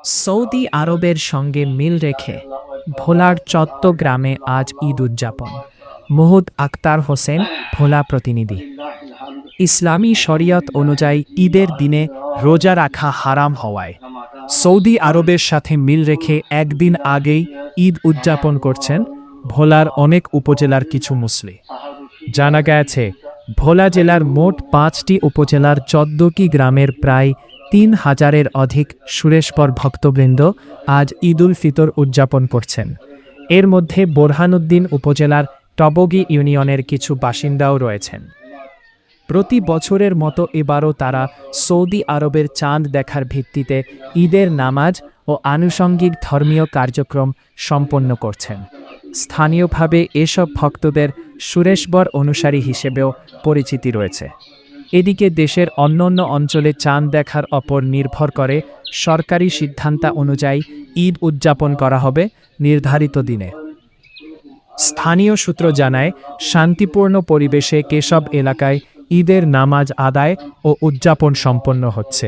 Saudi আরবের সঙ্গে মিল রেখে ভোলার চট্টগ্রামে আজ ঈদ উদযাপন। মুহুদ আক্তার হোসেন, ভোলা প্রতিনিধি। ইসলামী শরিয়ত অনুযায়ী ঈদের দিনে রোজা রাখা হারাম হওয়ায় সৌদি আরবের সাথে মিল রেখে একদিন আগেই ঈদ উদযাপন করছেন ভোলার অনেক উপজেলার কিছু মুসলিম। জানা গেছে, ভোলা জেলার মোট ৫টি উপজেলার ১৪টি গ্রামের প্রায় ৩,০০০-এর অধিক সুরেশপর ভক্তবৃন্দ আজ ঈদ উল ফিতর উদযাপন করছেন। এর মধ্যে বোরহানউদ্দিন উপজেলার টবগী ইউনিয়নের কিছু বাসিন্দাও রয়েছেন। প্রতি বছরের মতো এবারও তারা সৌদি আরবের চাঁদ দেখার ভিত্তিতে ঈদের নামাজ ও আনুষঙ্গিক ধর্মীয় কার্যক্রম সম্পন্ন করছেন। স্থানীয়ভাবে এসব ভক্তদের সুরেশবর অনুসারী হিসেবেও পরিচিতি রয়েছে। এদিকে দেশের অন্যান্য অঞ্চলে চাঁদ দেখার ওপর নির্ভর করে সরকারি সিদ্ধান্ত অনুযায়ী ঈদ উদযাপন করা হবে নির্ধারিত দিনে। স্থানীয় সূত্র জানায়, শান্তিপূর্ণ পরিবেশে কেশব এলাকায় ঈদের নামাজ আদায় ও উদযাপন সম্পন্ন হচ্ছে।